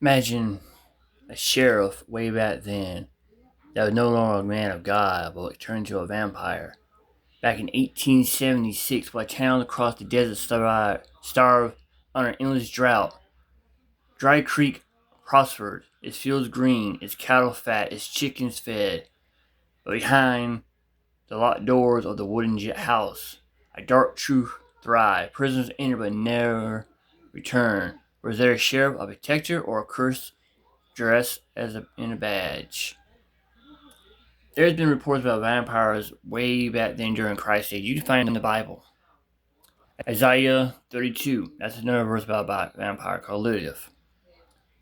Imagine a sheriff way back then that was no longer a man of God, but turned into a vampire. Back in 1876, while towns across the desert starved under endless drought, Dry Creek prospered, its fields green, its cattle fat, its chickens fed. But behind the locked doors of the wooden house, a dark truth thrived. Prisoners entered but never returned. Was there a sheriff, a protector, or a curse dressed in a badge? There's been reports about vampires way back then during Christ's age. You can find them in the Bible. Isaiah 32. That's another verse about a vampire called Lilith.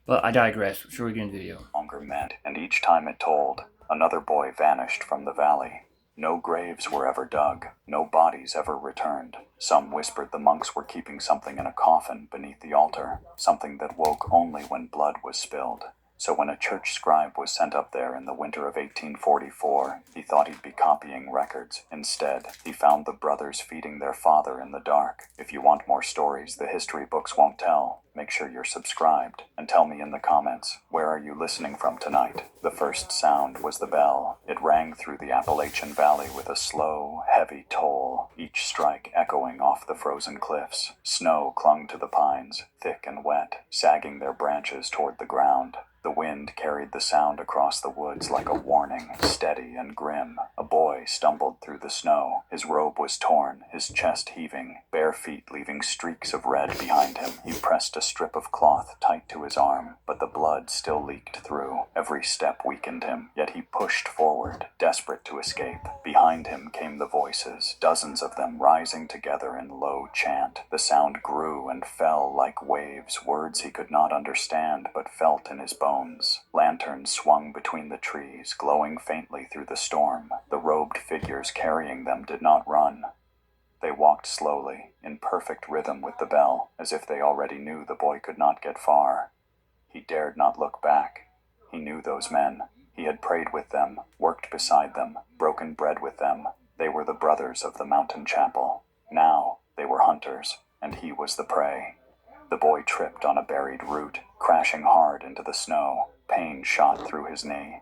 But I digress. Sure, we get in the video. Longer meant, and each time it told, another boy vanished from the valley. No graves were ever dug, no bodies ever returned. Some whispered the monks were keeping something in a coffin beneath the altar, something that woke only when blood was spilled. So when a church scribe was sent up there in the winter of 1844, he thought he'd be copying records. Instead, he found the brothers feeding their father in the dark. If you want more stories the history books won't tell, make sure you're subscribed, and tell me in the comments, where are you listening from tonight? The first sound was the bell. It rang through the Appalachian Valley with a slow, heavy toll, each strike echoing off the frozen cliffs. Snow clung to the pines, thick and wet, sagging their branches toward the ground. The wind carried the sound across the woods like a warning, steady and grim. A boy stumbled through the snow. His robe was torn, his chest heaving, bare feet leaving streaks of red behind him. He pressed a strip of cloth tight to his arm, but the blood still leaked through. Every step weakened him, yet he pushed forward, desperate to escape. Behind him came the voices, dozens of them rising together in low chant. The sound grew and fell like waves, words he could not understand but felt in his bones. Lanterns swung between the trees, glowing faintly through the storm. The robed figures carrying them did not run. They walked slowly, in perfect rhythm with the bell, as if they already knew the boy could not get far. He dared not look back. He knew those men. He had prayed with them, worked beside them, broken bread with them. They were the brothers of the mountain chapel. Now they were hunters, and he was the prey. The boy tripped on a buried root, crashing hard into the snow. Pain shot through his knee.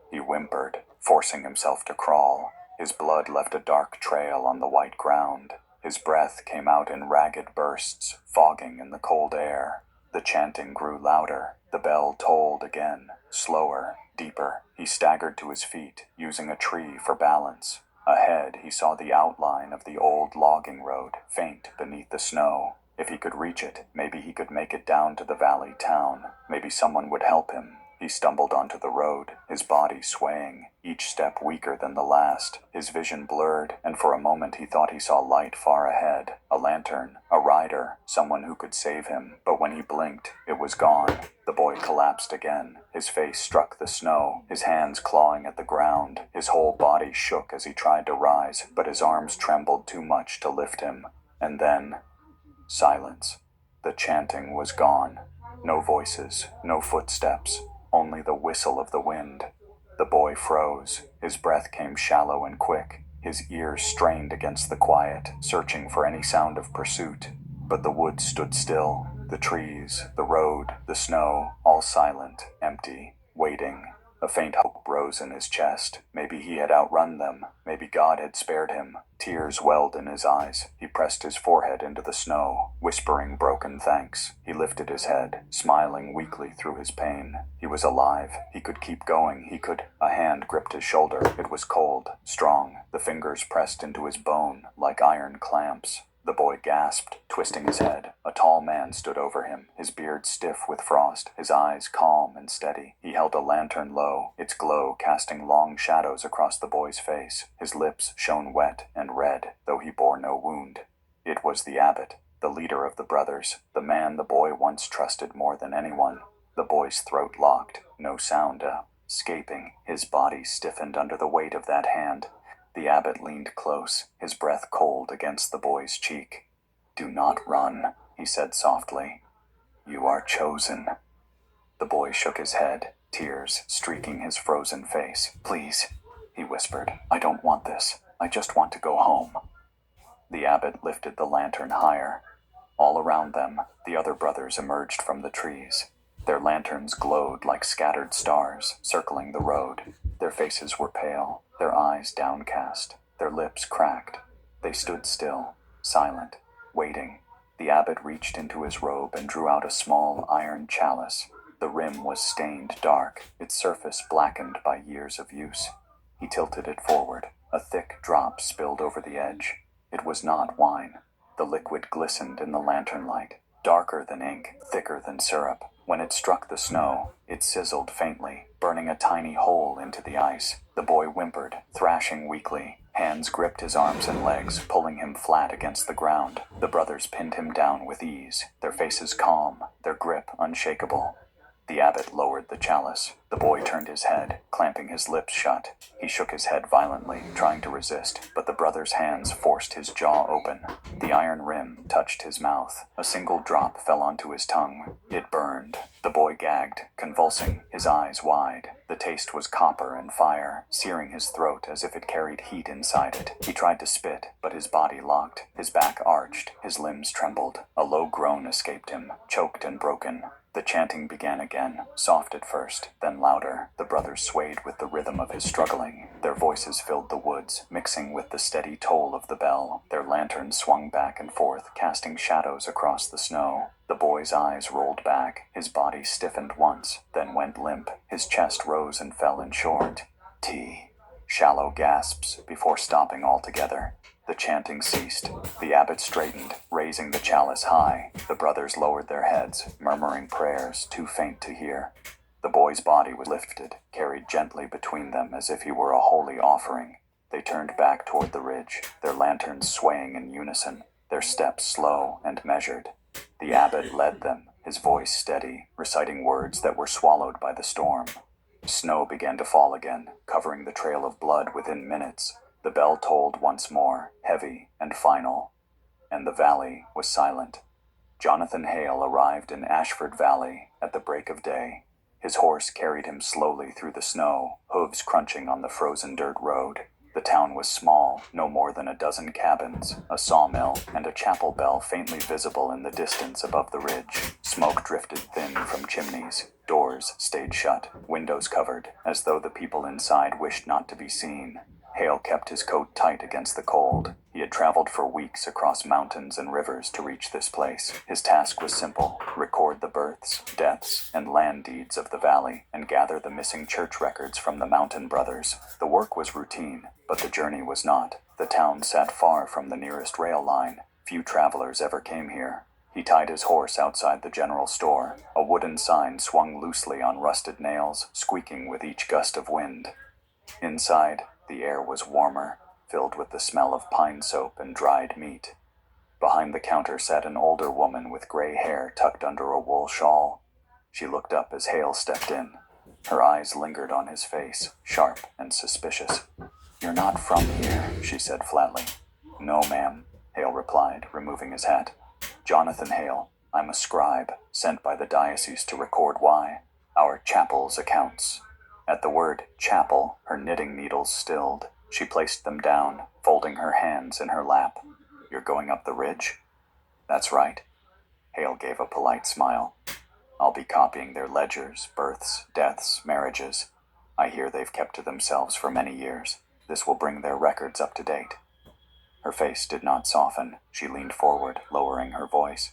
He whimpered, forcing himself to crawl. His blood left a dark trail on the white ground. His breath came out in ragged bursts, fogging in the cold air. The chanting grew louder. The bell tolled again, slower, deeper. He staggered to his feet, using a tree for balance. Ahead, he saw the outline of the old logging road, faint beneath the snow. If he could reach it, maybe he could make it down to the valley town. Maybe someone would help him. He stumbled onto the road, his body swaying, each step weaker than the last. His vision blurred, and for a moment he thought he saw light far ahead. A lantern, a rider, someone who could save him. But when he blinked, it was gone. The boy collapsed again. His face struck the snow, his hands clawing at the ground. His whole body shook as he tried to rise, but his arms trembled too much to lift him. And then silence. The chanting was gone. No voices, no footsteps, only the whistle of the wind. The boy froze. His breath came shallow and quick. His ears strained against the quiet, searching for any sound of pursuit. But the woods stood still. The trees, the road, the snow, all silent, empty, waiting. A faint hope rose in his chest. Maybe he had outrun them. Maybe God had spared him. Tears welled in his eyes. He pressed his forehead into the snow, whispering broken thanks. He lifted his head, smiling weakly through his pain. He was alive. He could keep going. He could. A hand gripped his shoulder. It was cold, strong. The fingers pressed into his bone like iron clamps. The boy gasped, twisting his head. A tall man stood over him, his beard stiff with frost, his eyes calm and steady. He held a lantern low, its glow casting long shadows across the boy's face. His lips shone wet and red, though he bore no wound. It was the abbot, the leader of the brothers, the man the boy once trusted more than anyone. The boy's throat locked, no sound escaping. His body stiffened under the weight of that hand. The abbot leaned close, his breath cold against the boy's cheek. "Do not run," he said softly. "You are chosen." The boy shook his head, tears streaking his frozen face. "Please," he whispered, "I don't want this. I just want to go home." The abbot lifted the lantern higher. All around them, the other brothers emerged from the trees. Their lanterns glowed like scattered stars, circling the road. Their faces were pale, their eyes downcast, their lips cracked. They stood still, silent, waiting. The abbot reached into his robe and drew out a small iron chalice. The rim was stained dark, its surface blackened by years of use. He tilted it forward. A thick drop spilled over the edge. It was not wine. The liquid glistened in the lantern light, darker than ink, thicker than syrup. When it struck the snow, it sizzled faintly, burning a tiny hole into the ice. The boy whimpered, thrashing weakly. Hands gripped his arms and legs, pulling him flat against the ground. The brothers pinned him down with ease, their faces calm, their grip unshakable. The abbot lowered the chalice. The boy turned his head, clamping his lips shut. He shook his head violently, trying to resist, but the brother's hands forced his jaw open. The iron rim touched his mouth. A single drop fell onto his tongue. It burned. The boy gagged, convulsing, his eyes wide. The taste was copper and fire, searing his throat as if it carried heat inside it. He tried to spit, but his body locked. His back arched, his limbs trembled. A low groan escaped him, choked and broken. The chanting began again, soft at first, then louder. The brothers swayed with the rhythm of his struggling. Their voices filled the woods, mixing with the steady toll of the bell. Their lanterns swung back and forth, casting shadows across the snow. The boy's eyes rolled back. His body stiffened once, then went limp. His chest rose and fell in short. Shallow gasps before stopping altogether. The chanting ceased. The abbot straightened, raising the chalice high. The brothers lowered their heads, murmuring prayers too faint to hear. The boy's body was lifted, carried gently between them as if he were a holy offering. They turned back toward the ridge, their lanterns swaying in unison, their steps slow and measured. The abbot led them, his voice steady, reciting words that were swallowed by the storm. Snow began to fall again, covering the trail of blood within minutes. The bell tolled once more, heavy and final, and the valley was silent. Jonathan Hale arrived in Ashford Valley at the break of day. His horse carried him slowly through the snow, hooves crunching on the frozen dirt road. The town was small, no more than a dozen cabins, a sawmill, and a chapel bell faintly visible in the distance above the ridge. Smoke drifted thin from chimneys. Doors stayed shut, windows covered, as though the people inside wished not to be seen. Hale kept his coat tight against the cold. He had traveled for weeks across mountains and rivers to reach this place. His task was simple: record the births, deaths, and land deeds of the valley, and gather the missing church records from the Mountain Brothers. The work was routine, but the journey was not. The town sat far from the nearest rail line. Few travelers ever came here. He tied his horse outside the general store. A wooden sign swung loosely on rusted nails, squeaking with each gust of wind. Inside, the air was warmer, filled with the smell of pine soap and dried meat. Behind the counter sat an older woman with gray hair tucked under a wool shawl. She looked up as Hale stepped in. Her eyes lingered on his face, sharp and suspicious. "You're not from here," she said flatly. "No, ma'am," Hale replied, removing his hat. "Jonathan Hale. I'm a scribe, sent by the diocese to record our chapel's accounts." At the word chapel, her knitting needles stilled. She placed them down, folding her hands in her lap. "You're going up the ridge?" "That's right." Hale gave a polite smile. "I'll be copying their ledgers, births, deaths, marriages. I hear they've kept to themselves for many years. This will bring their records up to date." Her face did not soften. She leaned forward, lowering her voice.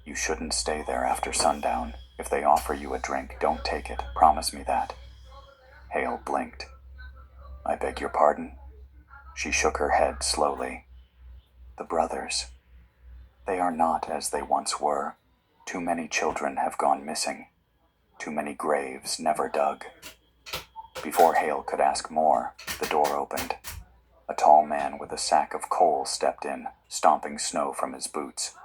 "You shouldn't stay there after sundown. If they offer you a drink, don't take it. Promise me that." Hale blinked. "I beg your pardon?" She shook her head slowly. "The brothers. They are not as they once were. Too many children have gone missing. Too many graves never dug." Before Hale could ask more, the door opened. A tall man with a sack of coal stepped in, stomping snow from his boots.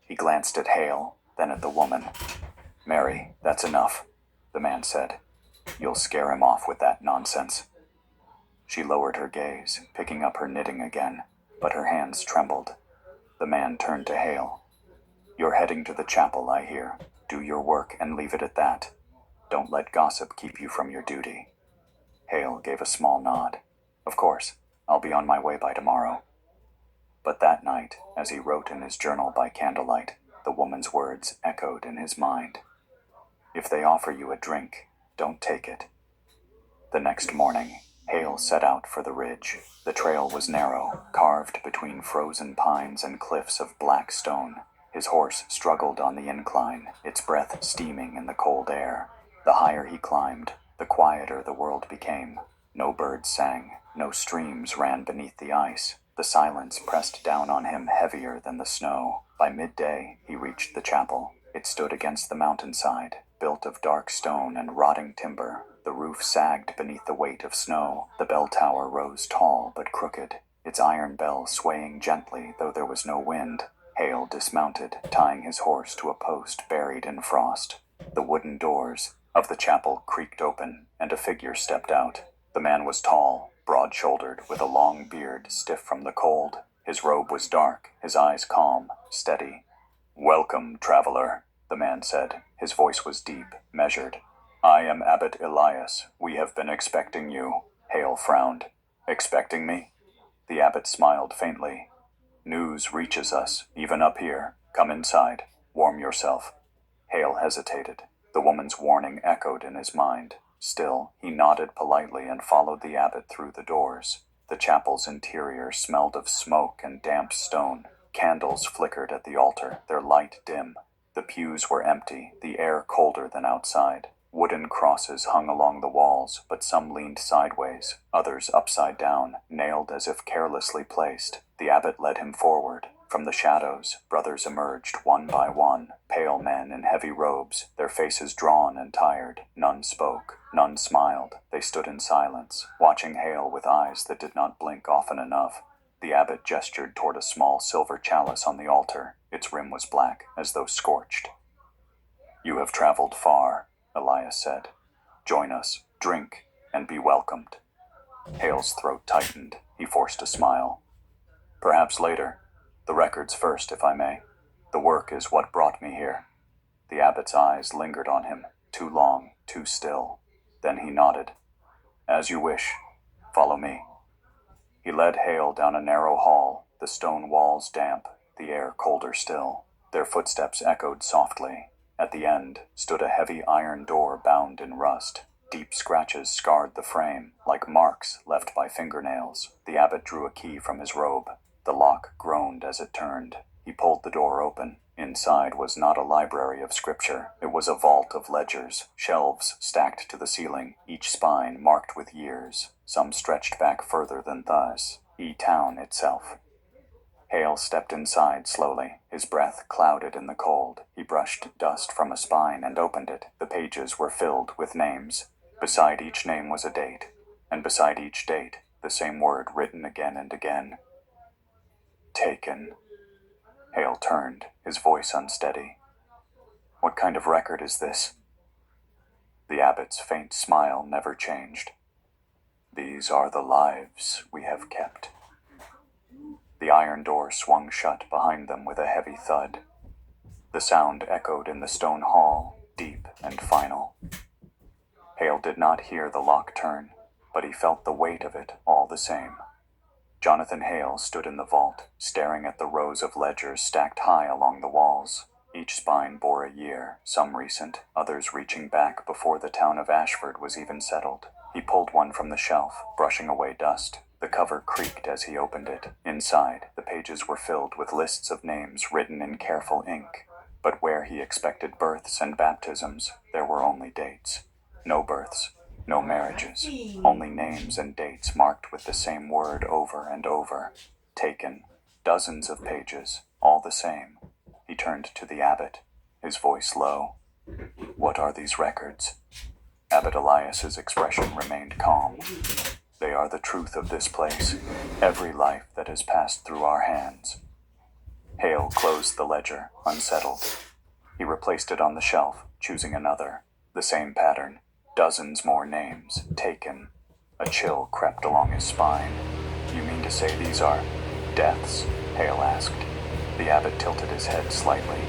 He glanced at Hale, then at the woman. "Mary, that's enough," the man said. "You'll scare him off with that nonsense." She lowered her gaze, picking up her knitting again, but her hands trembled. The man turned to Hale. "You're heading to the chapel, I hear. Do your work and leave it at that. Don't let gossip keep you from your duty." Hale gave a small nod. "Of course, I'll be on my way by tomorrow." But that night, as he wrote in his journal by candlelight, the woman's words echoed in his mind. If they offer you a drink, don't take it. The next morning, Hale set out for the ridge. The trail was narrow, carved between frozen pines and cliffs of black stone. His horse struggled on the incline, its breath steaming in the cold air. The higher he climbed, the quieter the world became. No birds sang, no streams ran beneath the ice. The silence pressed down on him heavier than the snow. By midday, he reached the chapel. It stood against the mountainside, built of dark stone and rotting timber. The roof sagged beneath the weight of snow. The bell tower rose tall but crooked, its iron bell swaying gently though there was no wind. Hale dismounted, tying his horse to a post buried in frost. The wooden doors of the chapel creaked open, and a figure stepped out. The man was tall, broad-shouldered, with a long beard stiff from the cold. His robe was dark, his eyes calm, steady. "Welcome, traveler," the man said. His voice was deep, measured. "I am Abbot Elias. We have been expecting you." Hale frowned. "Expecting me?" The abbot smiled faintly. "News reaches us, even up here. Come inside. Warm yourself." Hale hesitated. The woman's warning echoed in his mind. Still, he nodded politely and followed the abbot through the doors. The chapel's interior smelled of smoke and damp stone. Candles flickered at the altar, their light dim. The pews were empty, the air colder than outside. Wooden crosses hung along the walls, but some leaned sideways, others upside down, nailed as if carelessly placed. The abbot led him forward. From the shadows, brothers emerged one by one, pale men in heavy robes, their faces drawn and tired. None spoke, none smiled. They stood in silence, watching Hale with eyes that did not blink often enough. The abbot gestured toward a small silver chalice on the altar. Its rim was black, as though scorched. "You have traveled far," Elias said. "Join us, drink, and be welcomed." Hale's throat tightened. He forced a smile. "Perhaps later. The records first, if I may. The work is what brought me here." The abbot's eyes lingered on him, too long, too still. Then he nodded. "As you wish. Follow me." He led Hale down a narrow hall, the stone walls damp, the air colder still. Their footsteps echoed softly. At the end stood a heavy iron door bound in rust. Deep scratches scarred the frame, like marks left by fingernails. The abbot drew a key from his robe. The lock groaned as it turned. He pulled the door open. Inside was not a library of scripture. It was a vault of ledgers, shelves stacked to the ceiling, each spine marked with years. Some stretched back further than thus, E-Town itself. Hale stepped inside slowly, his breath clouded in the cold. He brushed dust from a spine and opened it. The pages were filled with names. Beside each name was a date, and beside each date, the same word written again and again. "Taken." Hale turned, his voice unsteady. "What kind of record is this?" The abbot's faint smile never changed. "These are the lives we have kept." The iron door swung shut behind them with a heavy thud. The sound echoed in the stone hall, deep and final. Hale did not hear the lock turn, but he felt the weight of it all the same. Jonathan Hale stood in the vault, staring at the rows of ledgers stacked high along the walls. Each spine bore a year, some recent, others reaching back before the town of Ashford was even settled. He pulled one from the shelf, brushing away dust. The cover creaked as he opened it. Inside, the pages were filled with lists of names written in careful ink. But where he expected births and baptisms, there were only dates. No births, no marriages, only names and dates marked with the same word over and over. Taken. Dozens of pages, all the same. He turned to the abbot, his voice low. "What are these records?" Abbot Elias's expression remained calm. "They are the truth of this place, every life that has passed through our hands." Hale closed the ledger, unsettled. He replaced it on the shelf, choosing another. The same pattern. Dozens more names, taken. A chill crept along his spine. "You mean to say these are deaths?" Hale asked. The abbot tilted his head slightly.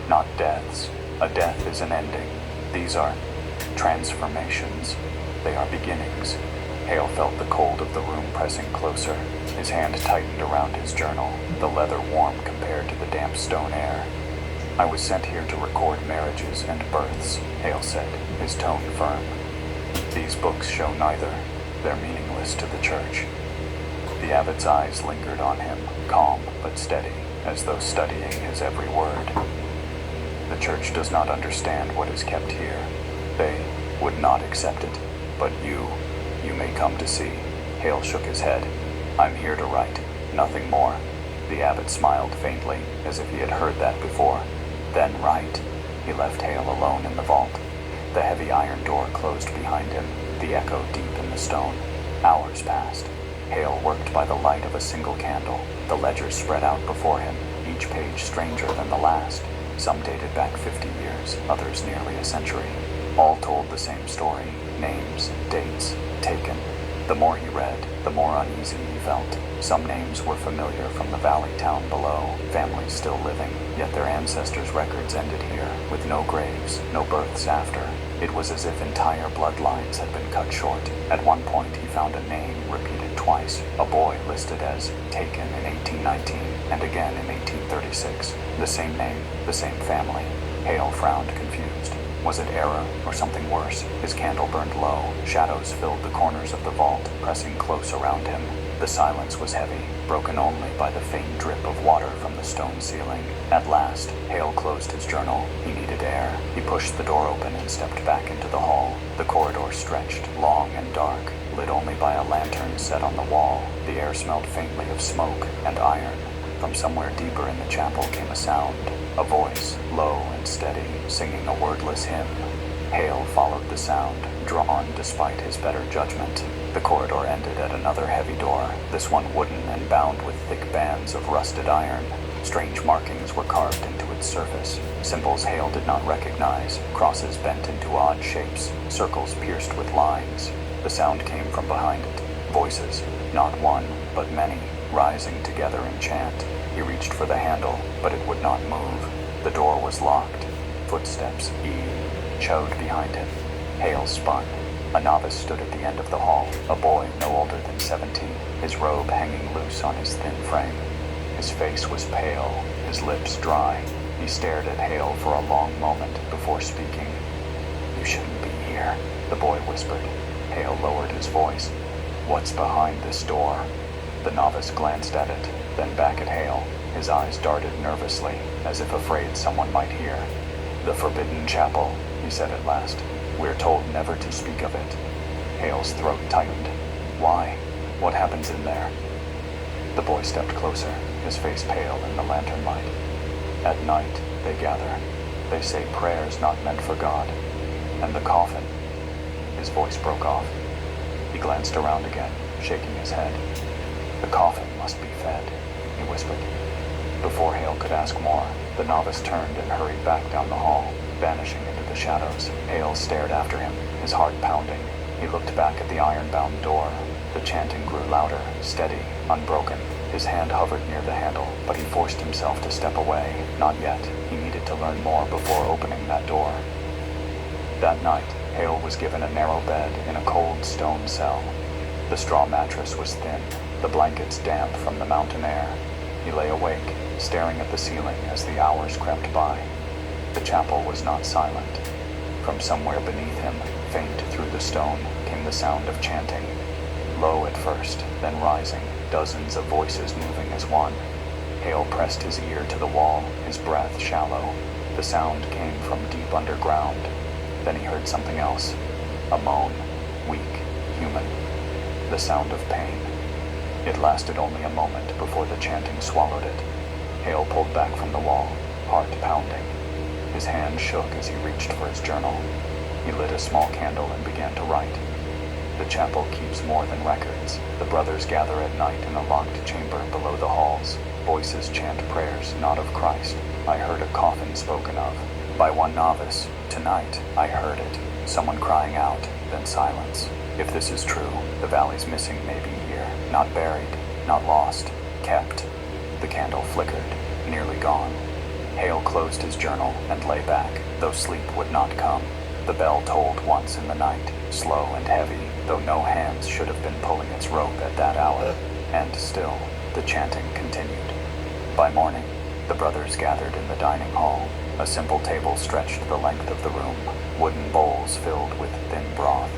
"Not deaths. A death is an ending. These are transformations. They are beginnings." Hale felt the cold of the room pressing closer. His hand tightened around his journal, the leather warm compared to the damp stone air. I was sent here to record marriages and births, Hale said, his tone firm. These books show neither. They're meaningless to the church. The abbot's eyes lingered on him, calm but steady, as though studying his every word. The church does not understand what is kept here. They would not accept it. But you may come to see. Hale shook his head. I'm here to write, nothing more. The abbot smiled faintly, as if he had heard that before. Then write. He left Hale alone in the vault. The heavy iron door closed behind him, the echo deep in the stone. Hours passed. Hale worked by the light of a single candle. The ledgers spread out before him, each page stranger than the last. Some dated back 50 years, others nearly a century. All told the same story, names, dates, taken. The more he read, the more uneasy he felt. Some names were familiar from the valley town below, families still living, yet their ancestors' records ended here, with no graves, no births after. It was as if entire bloodlines had been cut short. At one point he found a name repeated twice, a boy listed as taken in 1819 and again in 1836. The same name, the same family. Hale frowned confused. Was it error or something worse? His candle burned low. Shadows filled the corners of the vault, pressing close around him. The silence was heavy, broken only by the faint drip of water from the stone ceiling. At last, Hale closed his journal. He needed air. He pushed the door open and stepped back into the hall. The corridor stretched, long and dark, lit only by a lantern set on the wall. The air smelled faintly of smoke and iron. From somewhere deeper in the chapel came a sound, a voice, low and steady, singing a wordless hymn. Hale followed the sound, drawn despite his better judgment. The corridor ended at another heavy door, this one wooden and bound with thick bands of rusted iron. Strange markings were carved into its surface, symbols Hale did not recognize, crosses bent into odd shapes, circles pierced with lines. The sound came from behind it, voices, not one, but many, rising together in chant. He reached for the handle, but it would not move. The door was locked. Footsteps chode behind him. Hale spun. A novice stood at the end of the hall, a boy no older than 17, his robe hanging loose on his thin frame. His face was pale, his lips dry. He stared at Hale for a long moment before speaking. "You shouldn't be here," the boy whispered. Hale lowered his voice. "What's behind this door?" The novice glanced at it, then back at Hale. His eyes darted nervously, as if afraid someone might hear. "The Forbidden Chapel," he said at last. "We're told never to speak of it." Hale's throat tightened. "Why? What happens in there?" The boy stepped closer, his face pale in the lantern light. "At night, they gather. They say prayers not meant for God. And the coffin..." His voice broke off. He glanced around again, shaking his head. "The coffin must be fed," he whispered. Before Hale could ask more, the novice turned and hurried back down the hall, vanishing into the shadows. Hale stared after him, his heart pounding. He looked back at the iron-bound door. The chanting grew louder, steady, unbroken. His hand hovered near the handle, but he forced himself to step away. Not yet. He needed to learn more before opening that door. That night, Hale was given a narrow bed in a cold stone cell. The straw mattress was thin, the blankets damp from the mountain air. He lay awake, staring at the ceiling as the hours crept by. The chapel was not silent. From somewhere beneath him, faint through the stone, came the sound of chanting. Low at first, then rising, dozens of voices moving as one. Hale pressed his ear to the wall, his breath shallow. The sound came from deep underground. Then he heard something else. A moan, weak, human. The sound of pain. It lasted only a moment before the chanting swallowed it. Hale pulled back from the wall, heart pounding. His hand shook as he reached for his journal. He lit a small candle and began to write. The chapel keeps more than records. The brothers gather at night in a locked chamber below the halls. Voices chant prayers not of Christ. I heard a coffin spoken of by one novice. Tonight, I heard it. Someone crying out, then silence. If this is true, the valley's missing may be here. Not buried, not lost, kept. The candle flickered, nearly gone. Hale closed his journal and lay back, though sleep would not come. The bell tolled once in the night, slow and heavy, though no hands should have been pulling its rope at that hour. And still, the chanting continued. By morning, the brothers gathered in the dining hall. A simple table stretched the length of the room, wooden bowls filled with thin broth.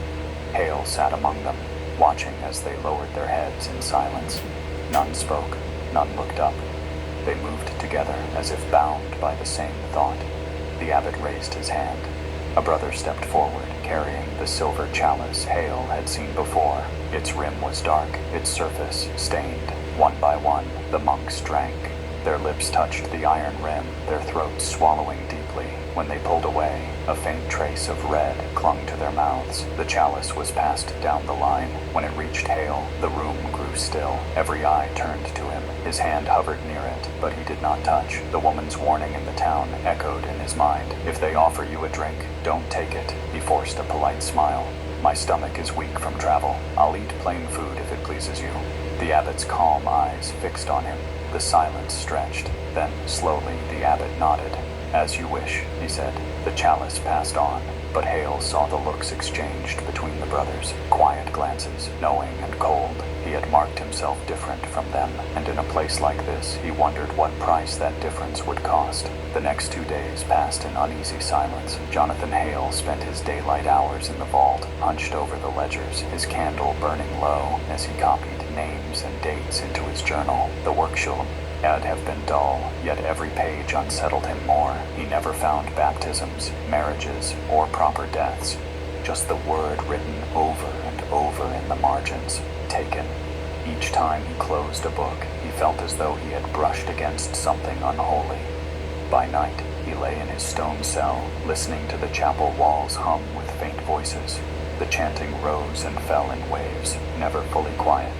Hale sat among them, watching as they lowered their heads in silence. None spoke, none looked up. They moved together as if bound by the same thought. The abbot raised his hand. A brother stepped forward, carrying the silver chalice Hale had seen before. Its rim was dark, its surface stained. One by one, the monks drank. Their lips touched the iron rim, their throats swallowing deeply. When they pulled away, a faint trace of red clung to their mouths. The chalice was passed down the line. When it reached Hale, the room grew still. Every eye turned to him. His hand hovered near it, but he did not touch. The woman's warning in the town echoed in his mind. If they offer you a drink, don't take it. He forced a polite smile. My stomach is weak from travel. I'll eat plain food if it pleases you. The abbot's calm eyes fixed on him. The silence stretched. Then, slowly, the abbot nodded. As you wish, he said. The chalice passed on, but Hale saw the looks exchanged between the brothers. Quiet glances, knowing and cold. He had marked himself different from them, and in a place like this, he wondered what price that difference would cost. The next 2 days passed in uneasy silence. Jonathan Hale spent his daylight hours in the vault, hunched over the ledgers, his candle burning low as he copied names and dates into his journal. The workshulum had have been dull, yet every page unsettled him more. He never found baptisms, marriages, or proper deaths. Just the word written over and over in the margins. Taken. Each time he closed a book, he felt as though he had brushed against something unholy. By night, he lay in his stone cell, listening to the chapel walls hum with faint voices. The chanting rose and fell in waves, never fully quiet.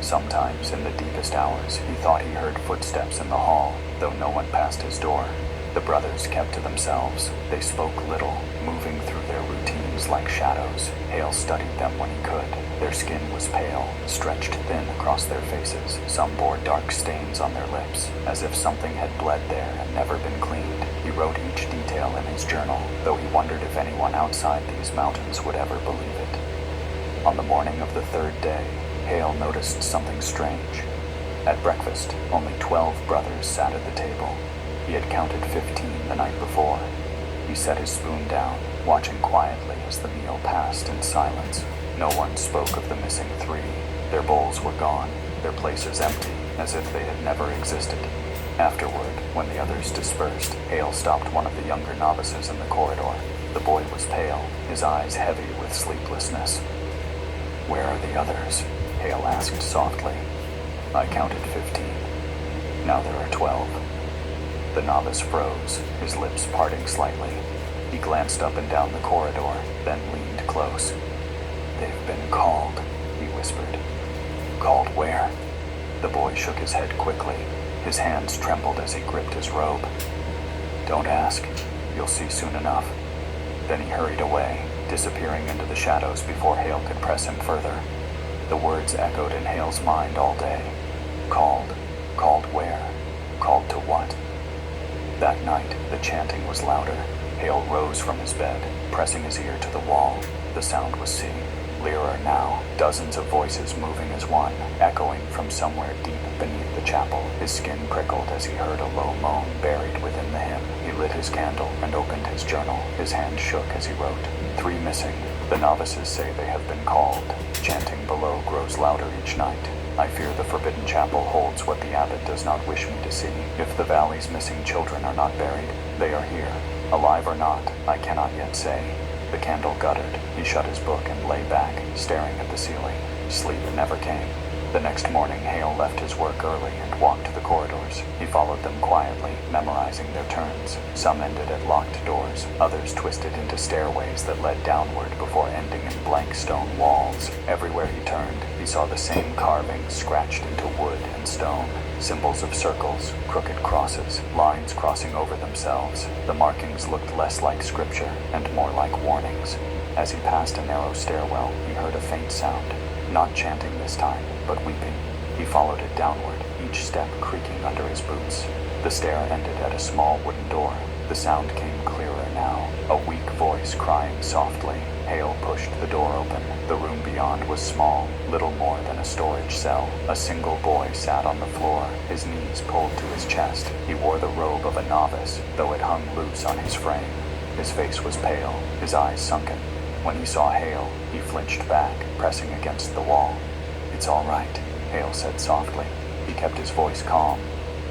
Sometimes, in the deepest hours, he thought he heard footsteps in the hall, though no one passed his door. The brothers kept to themselves. They spoke little, moving through their routines like shadows. Hale studied them when he could. Their skin was pale, stretched thin across their faces. Some bore dark stains on their lips, as if something had bled there and never been cleaned. He wrote each detail in his journal, though he wondered if anyone outside these mountains would ever believe it. On the morning of the third day, Hale noticed something strange. At breakfast, only 12 brothers sat at the table. He had counted 15 the night before. He set his spoon down, watching quietly as the meal passed in silence. No one spoke of the missing 3. Their bowls were gone, their places empty, as if they had never existed. Afterward, when the others dispersed, Hale stopped one of the younger novices in the corridor. The boy was pale, his eyes heavy with sleeplessness. "Where are the others?" Hale asked softly. "I counted 15. Now there are 12. The novice froze, his lips parting slightly. He glanced up and down the corridor, then leaned close. "They've been called," he whispered. "Called where?" The boy shook his head quickly. His hands trembled as he gripped his robe. "Don't ask. You'll see soon enough." Then he hurried away, disappearing into the shadows before Hale could press him further. The words echoed in Hale's mind all day. Called. Called where? Called to what? That night, the chanting was louder. Hale rose from his bed, pressing his ear to the wall. The sound was seen, clearer now, dozens of voices moving as one, echoing from somewhere deep beneath the chapel. His skin prickled as he heard a low moan buried within the hymn. He lit his candle and opened his journal. His hand shook as he wrote. 3 missing. The novices say they have been called. Chanting below grows louder each night. I fear the Forbidden Chapel holds what the abbot does not wish me to see. If the valley's missing children are not buried, they are here. Alive or not, I cannot yet say. The candle guttered. He shut his book and lay back, staring at the ceiling. Sleep never came. The next morning, Hale left his work early and walked the corridors. He followed them quietly, memorizing their turns. Some ended at locked doors, others twisted into stairways that led downward before ending in blank stone walls. Everywhere he turned, he saw the same carvings scratched into wood and stone. Symbols of circles, crooked crosses, lines crossing over themselves. The markings looked less like scripture and more like warnings. As he passed a narrow stairwell, he heard a faint sound. Not chanting this time, but weeping. He followed it downward, each step creaking under his boots. The stair ended at a small wooden door. The sound came clearer now. a weak voice crying softly. Hale pushed the door open. The room beyond was small, little more than a storage cell. A single boy sat on the floor, his knees pulled to his chest. He wore the robe of a novice, though it hung loose on his frame. His face was pale, his eyes sunken. When he saw Hale, he flinched back, pressing against the wall. "It's all right," Hale said softly. He kept his voice calm.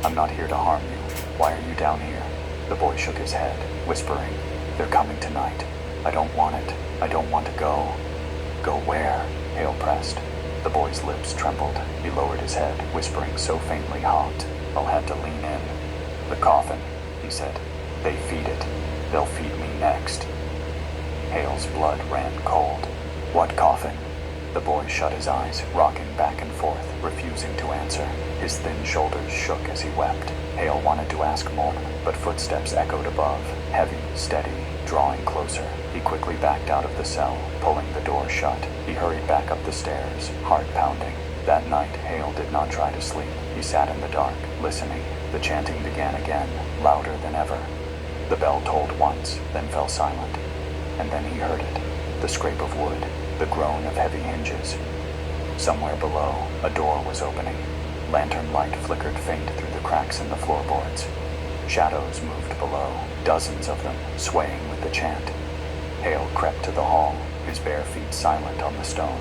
"I'm not here to harm you. Why are you down here?" The boy shook his head, whispering, "They're coming tonight. I don't want it. I don't want to go." "Go where?" Hale pressed. The boy's lips trembled. He lowered his head, whispering so faintly Haught, I'll have to lean in. "The coffin," he said. "They feed it. They'll feed me next." Hale's blood ran cold. "What coffin?" The boy shut his eyes, rocking back and forth, refusing to answer. His thin shoulders shook as he wept. Hale wanted to ask more, but footsteps echoed above, heavy, steady, drawing closer. He quickly backed out of the cell, pulling the door shut. He hurried back up the stairs, heart pounding. That night, Hale did not try to sleep. He sat in the dark, listening. The chanting began again, louder than ever. The bell tolled once, then fell silent. And then he heard it, the scrape of wood, the groan of heavy hinges. Somewhere below, a door was opening. Lantern light flickered faint through the cracks in the floorboards. Shadows moved below, dozens of them, swaying with the chant. Hale crept to the hall, his bare feet silent on the stone.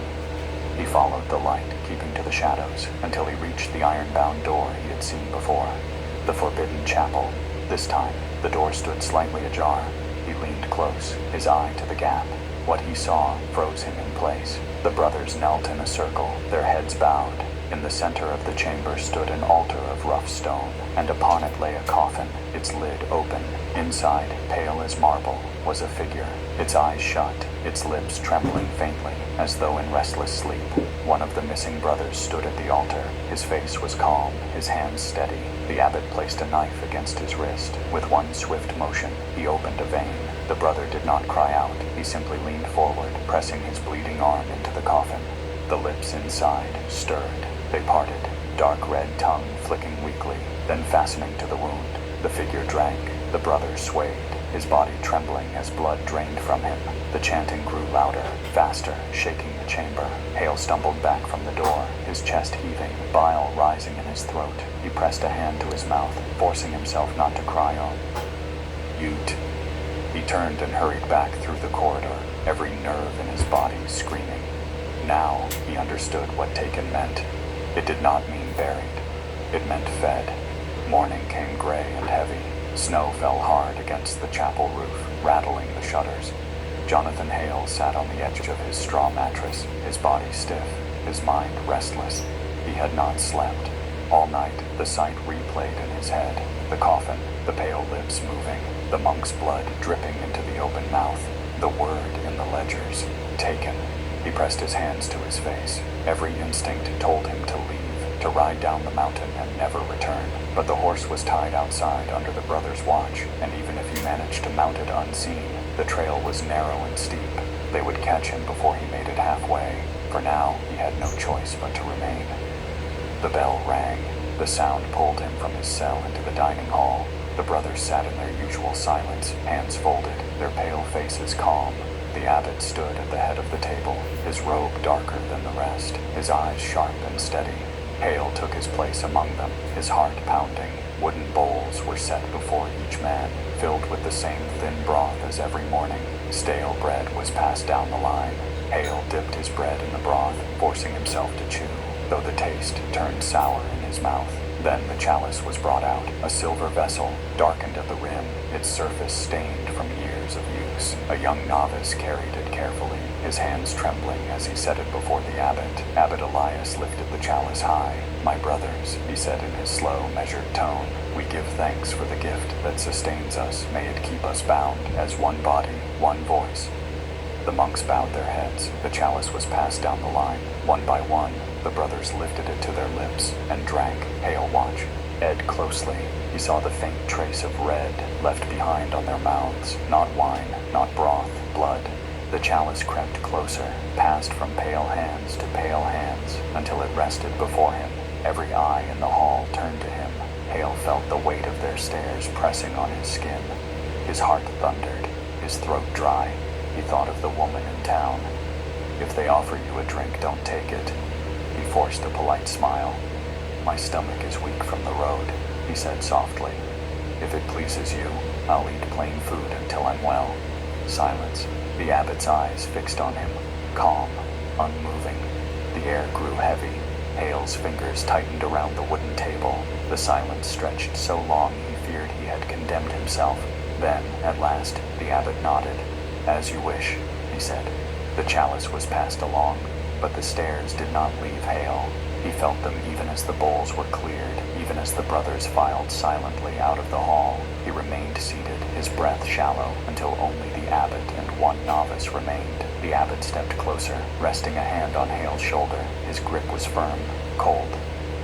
He followed the light, keeping to the shadows, until he reached the iron-bound door he had seen before. The forbidden chapel. This time, the door stood slightly ajar. He leaned close, his eye to the gap. What he saw froze him in place. The brothers knelt in a circle, their heads bowed. In the center of the chamber stood an altar of rough stone, and upon it lay a coffin, its lid open. Inside, pale as marble, was a figure, its eyes shut, its lips trembling faintly, as though in restless sleep. One of the missing brothers stood at the altar. His face was calm, his hands steady. The abbot placed a knife against his wrist. With one swift motion, he opened a vein. The brother did not cry out. He simply leaned forward, pressing his bleeding arm into the coffin. The lips inside stirred. They parted, dark red tongue flicking weakly, then fastening to the wound. The figure drank. The brother swayed, his body trembling as blood drained from him. The chanting grew louder, faster, shaking the chamber. Hale stumbled back from the door, his chest heaving, bile rising in his throat. He pressed a hand to his mouth, forcing himself not to cry on. "Ute." He turned and hurried back through the corridor, every nerve in his body screaming. Now he understood what taken meant. It did not mean buried. It meant fed. Morning came gray and heavy. Snow fell hard against the chapel roof, rattling the shutters. Jonathan Hale sat on the edge of his straw mattress, his body stiff, his mind restless. He had not slept. All night, the sight replayed in his head. The coffin, the pale lips moving, the monk's blood dripping into the open mouth, the word in the ledgers, taken. He pressed his hands to his face. Every instinct told him to leave, to ride down the mountain and never return. But the horse was tied outside under the brothers' watch, and even if he managed to mount it unseen, the trail was narrow and steep. They would catch him before he made it halfway. For now, he had no choice but to remain. The bell rang. The sound pulled him from his cell into the dining hall. The brothers sat in their usual silence, hands folded, their pale faces calm. The abbot stood at the head of the table, his robe darker than the rest, his eyes sharp and steady. Hale took his place among them, his heart pounding. Wooden bowls were set before each man, filled with the same thin broth as every morning. Stale bread was passed down the line. Hale dipped his bread in the broth, forcing himself to chew, though the taste turned sour in his mouth. Then the chalice was brought out, a silver vessel, darkened at the rim, its surface stained from years of use. A young novice carried it carefully, his hands trembling as he set it before the abbot. Abbot Elias lifted the chalice high. "My brothers," he said in his slow, measured tone, "we give thanks for the gift that sustains us. May it keep us bound as one body, one voice." The monks bowed their heads. The chalice was passed down the line. One by one, the brothers lifted it to their lips and drank. Hale watched. Ed closely. He saw the faint trace of red left behind on their mouths. Not wine, not broth, blood. The chalice crept closer, passed from pale hands to pale hands, until it rested before him. Every eye in the hall turned to him. Hale felt the weight of their stares pressing on his skin. His heart thundered. his throat dry. He thought of the woman in town. If they offer you a drink, don't take it. He forced a polite smile. My stomach is weak from the road, he said softly. If it pleases you, I'll eat plain food until I'm well. Silence. The abbot's eyes fixed on him, calm, unmoving. The air grew heavy. Hale's fingers tightened around the wooden table. The silence stretched so long he feared he had condemned himself. Then, at last, the abbot nodded. As you wish, he said. The chalice was passed along, but the stares did not leave Hale. He felt them even as the bowls were cleared, even as the brothers filed silently out of the hall. He remained seated, his breath shallow, until only the abbot and one novice remained. The abbot stepped closer, resting a hand on Hale's shoulder. His grip was firm, cold.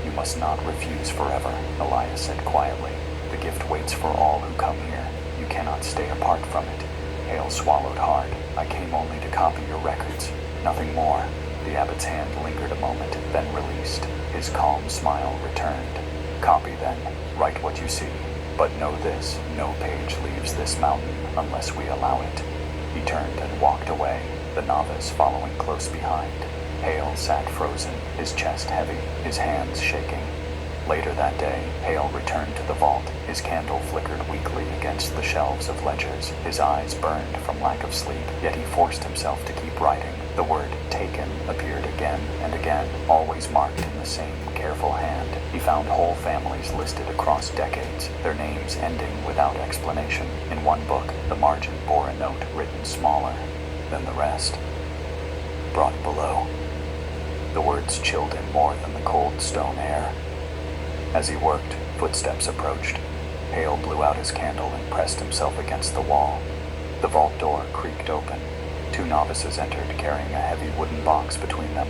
You must not refuse forever, Elias said quietly. The gift waits for all who come here. You cannot stay apart from it. Hale swallowed hard. I came only to copy your records, nothing more. The abbot's hand lingered a moment, then released. His calm smile returned. Copy then, write what you see. But know this, no page leaves this mountain unless we allow it. He turned and walked away, the novice following close behind. Hale sat frozen, his chest heavy, his hands shaking. Later that day, Hale returned to the vault. His candle flickered weakly against the shelves of ledgers. His eyes burned from lack of sleep, yet he forced himself to keep writing. The word taken appeared again and again, always marked in the same careful hand. He found whole families listed across decades, their names ending without explanation. In one book, the margin bore a note written smaller than the rest. Brought below. The words chilled him more than the cold stone air. As he worked, footsteps approached. Hale blew out his candle and pressed himself against the wall. The vault door creaked open. Two novices entered, carrying a heavy wooden box between them.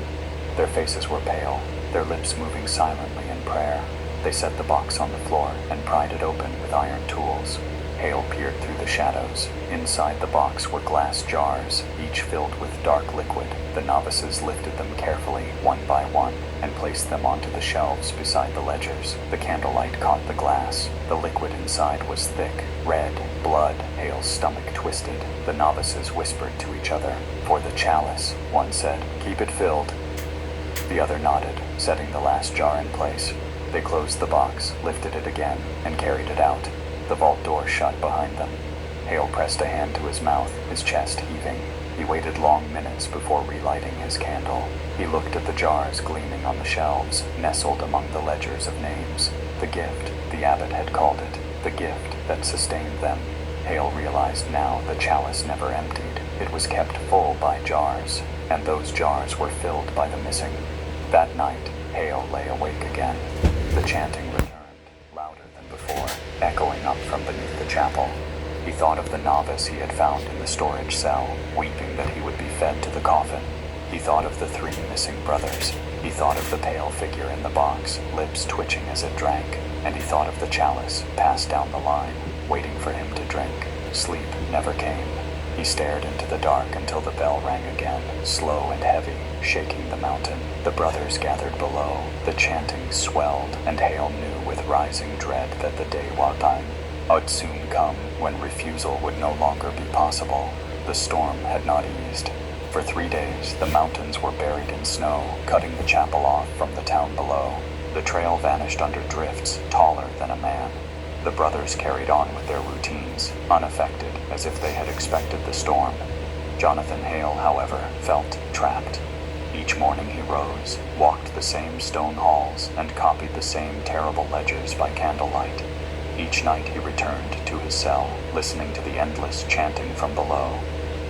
Their faces were pale, their lips moving silently in prayer. They set the box on the floor and pried it open with iron tools. Hale peered through the shadows. Inside the box were glass jars, each filled with dark liquid. The novices lifted them carefully, one by one, and placed them onto the shelves beside the ledgers. The candlelight caught the glass. The liquid inside was thick, red, blood. Hale's stomach twisted. The novices whispered to each other. For the chalice, one said. Keep it filled. The other nodded, setting the last jar in place. They closed the box, lifted it again, and carried it out. The vault door shut behind them. Hale pressed a hand to his mouth, his chest heaving. He waited long minutes before relighting his candle. He looked at the jars gleaming on the shelves, nestled among the ledgers of names. The gift, the abbot had called it, the gift that sustained them. Hale realized now the chalice never emptied. It was kept full by jars, and those jars were filled by the missing. That night, Hale lay awake again. The chanting returned, louder than before, echoing up from beneath the chapel. He thought of the novice he had found in the storage cell, weeping that he would be fed to the coffin. He thought of the three missing brothers. He thought of the pale figure in the box, lips twitching as it drank. And he thought of the chalice, passed down the line, waiting for him to drink. Sleep never came. He stared into the dark until the bell rang again, slow and heavy, shaking the mountain. The brothers gathered below. The chanting swelled, and Hale knew with rising dread that the day would soon come when refusal would no longer be possible. The storm had not eased. For 3 days, the mountains were buried in snow, cutting the chapel off from the town below. The trail vanished under drifts taller than a man. The brothers carried on with their routines, unaffected, as if they had expected the storm. Jonathan Hale, however, felt trapped. Each morning he rose, walked the same stone halls, and copied the same terrible ledgers by candlelight. Each night he returned to his cell, listening to the endless chanting from below.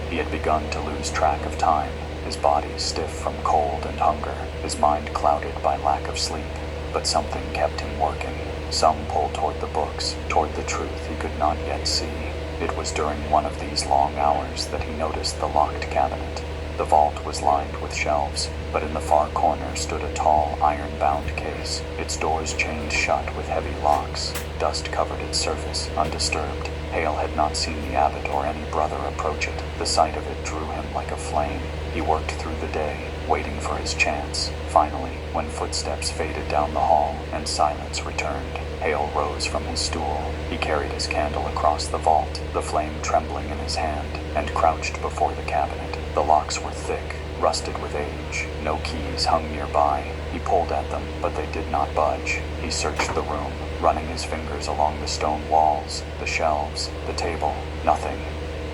He had begun to lose track of time, his body stiff from cold and hunger, his mind clouded by lack of sleep. But something kept him working. Some pulled toward the books, toward the truth he could not yet see. It was during one of these long hours that he noticed the locked cabinet. The vault was lined with shelves, but in the far corner stood a tall, iron-bound case, its doors chained shut with heavy locks. Dust covered its surface, undisturbed. Hale had not seen the abbot or any brother approach it. The sight of it drew him like a flame. He worked through the day, waiting for his chance. Finally, when footsteps faded down the hall and silence returned, Hale rose from his stool. He carried his candle across the vault, the flame trembling in his hand, and crouched before the cabinet. The locks were thick, rusted with age. No keys hung nearby. He pulled at them, but they did not budge. He searched the room, running his fingers along the stone walls, the shelves, the table. Nothing.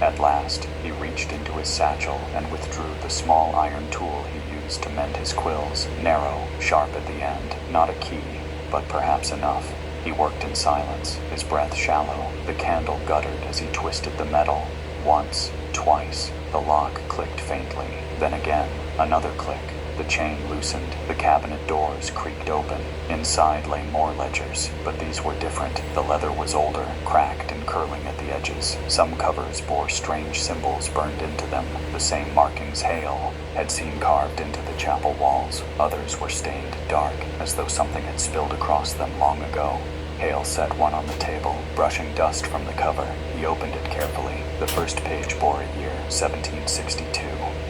At last, he reached into his satchel and withdrew the small iron tool he used to mend his quills, narrow, sharp at the end, not a key, but perhaps enough. He worked in silence, his breath shallow. The candle guttered as he twisted the metal. Once, twice, the lock clicked faintly. Then again, another click. The chain loosened, the cabinet doors creaked open. Inside lay more ledgers, but these were different. The leather was older, cracked and curling at the edges. Some covers bore strange symbols burned into them, the same markings Hale had seen carved into the chapel walls. Others were stained dark, as though something had spilled across them long ago. Hale set one on the table, brushing dust from the cover. He opened it carefully. The first page bore a year, 1762.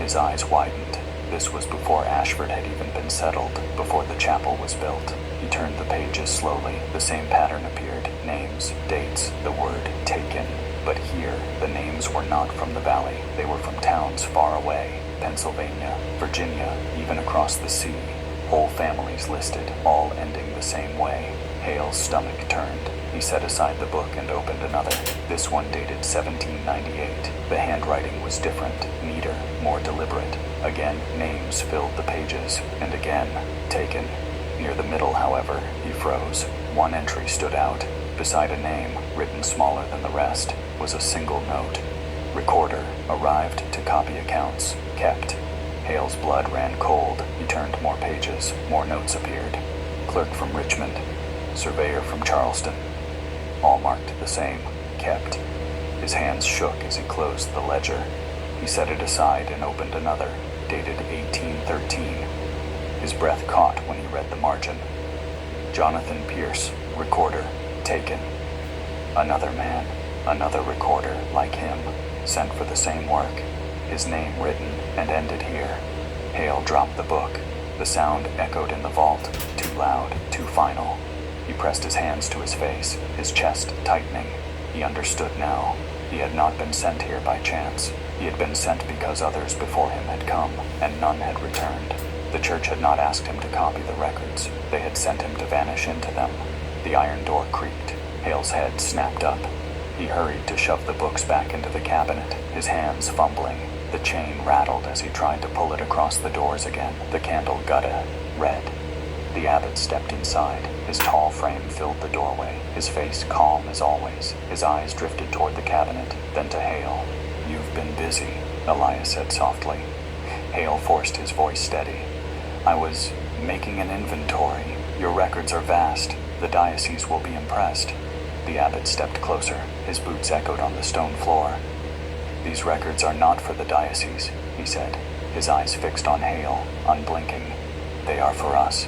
His eyes widened. This was before Ashford had even been settled, before the chapel was built. He turned the pages slowly. The same pattern appeared. Names, dates, the word taken. But here, the names were not from the valley. They were from towns far away. Pennsylvania, Virginia, even across the sea. Whole families listed, all ending the same way. Hale's stomach turned. He set aside the book and opened another. This one dated 1798. The handwriting was different, neater, more deliberate. Again, names filled the pages, and again, taken. Near the middle, however, he froze. One entry stood out. Beside a name, written smaller than the rest, was a single note. Recorder, arrived to copy accounts, kept. Hale's blood ran cold. He turned more pages. More notes appeared. Clerk from Richmond. Surveyor from Charleston. All marked the same, kept. His hands shook as he closed the ledger. He set it aside and opened another, dated 1813. His breath caught when he read the margin. Jonathan Pierce, recorder, taken. Another man, another recorder, like him, sent for the same work. His name written and ended here. Hale dropped the book. The sound echoed in the vault, too loud, too final. He pressed his hands to his face, his chest tightening. He understood now. He had not been sent here by chance. He had been sent because others before him had come, and none had returned. The church had not asked him to copy the records. They had sent him to vanish into them. The iron door creaked. Hale's head snapped up. He hurried to shove the books back into the cabinet, his hands fumbling. The chain rattled as he tried to pull it across the doors again. The candle guttered, red. The abbot stepped inside. His tall frame filled the doorway, his face calm as always. His eyes drifted toward the cabinet, then to Hale. "You've been busy," Elias said softly. Hale forced his voice steady. "I was making an inventory. Your records are vast. The diocese will be impressed." The abbot stepped closer. His boots echoed on the stone floor. "These records are not for the diocese," he said, his eyes fixed on Hale, unblinking. "They are for us.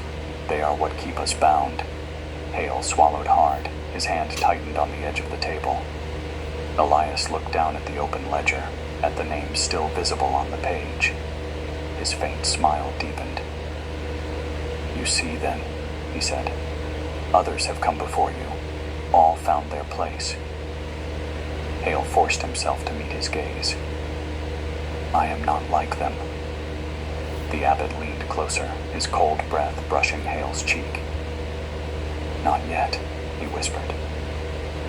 They are what keep us bound." Hale swallowed hard. His hand tightened on the edge of the table. Elias looked down at the open ledger, at the name still visible on the page. His faint smile deepened. "You see, then," he said. "Others have come before you. All found their place." Hale forced himself to meet his gaze. "I am not like them." The abbot leaned closer, his cold breath brushing Hale's cheek. "Not yet," he whispered.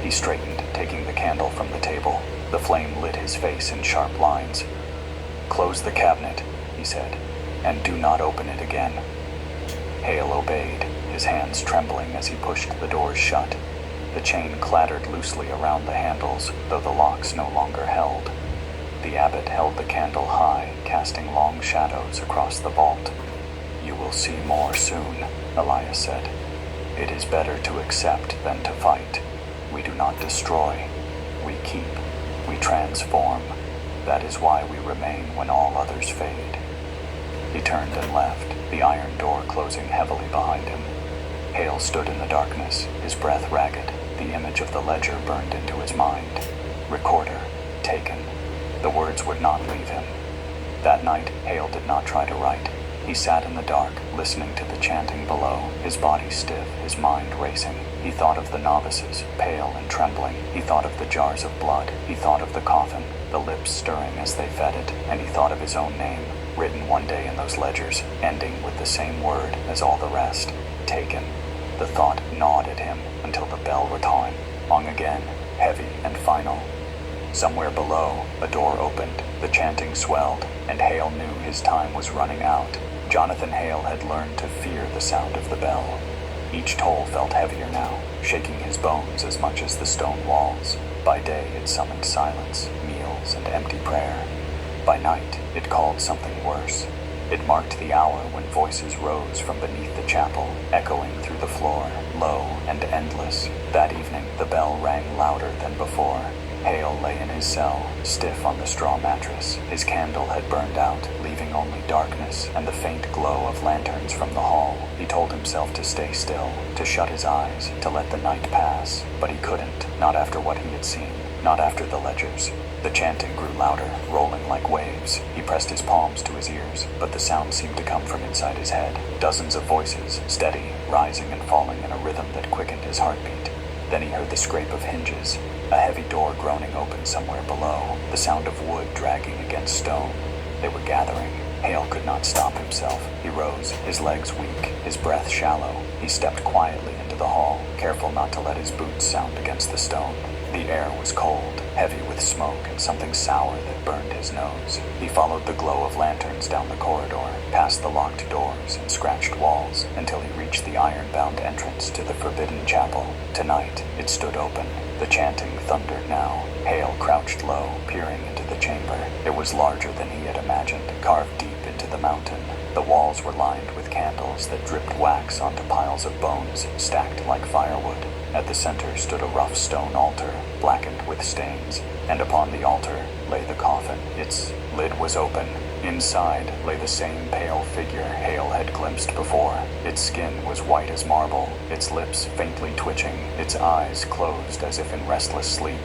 He straightened, taking the candle from the table. The flame lit his face in sharp lines. "Close the cabinet," he said, "and do not open it again." Hale obeyed, his hands trembling as he pushed the doors shut. The chain clattered loosely around the handles, though the locks no longer held. The abbot held the candle high, casting long shadows across the vault. "You will see more soon," Elias said. "It is better to accept than to fight. We do not destroy. We keep. We transform. That is why we remain when all others fade." He turned and left, the iron door closing heavily behind him. Hale stood in the darkness, his breath ragged. The image of the ledger burned into his mind. Recorder, taken. The words would not leave him. That night, Hale did not try to write. He sat in the dark, listening to the chanting below, his body stiff, his mind racing. He thought of the novices, pale and trembling. He thought of the jars of blood. He thought of the coffin, the lips stirring as they fed it. And he thought of his own name, written one day in those ledgers, ending with the same word as all the rest. Taken. The thought gnawed at him until the bell rung again, heavy and final. Somewhere below, a door opened, the chanting swelled, and Hale knew his time was running out. Jonathan Hale had learned to fear the sound of the bell. Each toll felt heavier now, shaking his bones as much as the stone walls. By day it summoned silence, meals, and empty prayer. By night it called something worse. It marked the hour when voices rose from beneath the chapel, echoing through the floor, low and endless. That evening the bell rang louder than before. Hale lay in his cell, stiff on the straw mattress. His candle had burned out, leaving only darkness and the faint glow of lanterns from the hall. He told himself to stay still, to shut his eyes, to let the night pass. But he couldn't, not after what he had seen, not after the ledgers. The chanting grew louder, rolling like waves. He pressed his palms to his ears, but the sound seemed to come from inside his head. Dozens of voices, steady, rising and falling in a rhythm that quickened his heartbeat. Then he heard the scrape of hinges, a heavy door groaning open somewhere below, the sound of wood dragging against stone. They were gathering. Hale could not stop himself. He rose, his legs weak, his breath shallow. He stepped quietly into the hall, careful not to let his boots sound against the stone. The air was cold, heavy with smoke and something sour that burned his nose. He followed the glow of lanterns down the corridor, past the locked doors and scratched walls, until he reached the iron-bound entrance to the forbidden chapel. Tonight, it stood open. The chanting thundered now. Hale crouched low, peering into the chamber. It was larger than he had imagined, carved deep into the mountain. The walls were lined with candles that dripped wax onto piles of bones, stacked like firewood. At the center stood a rough stone altar, blackened with stains, and upon the altar lay the coffin. Its lid was open. Inside lay the same pale figure Hale had glimpsed before. Its skin was white as marble, its lips faintly twitching, its eyes closed as if in restless sleep.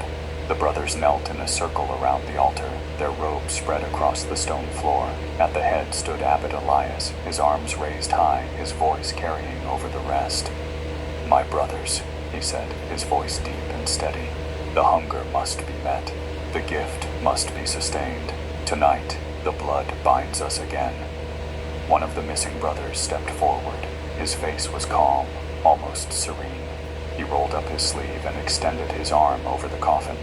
The brothers knelt in a circle around the altar, their robes spread across the stone floor. At the head stood Abbot Elias, his arms raised high, his voice carrying over the rest. "My brothers," he said, his voice deep and steady. "The hunger must be met. The gift must be sustained. Tonight, the blood binds us again." One of the missing brothers stepped forward. His face was calm, almost serene. He rolled up his sleeve and extended his arm over the coffin.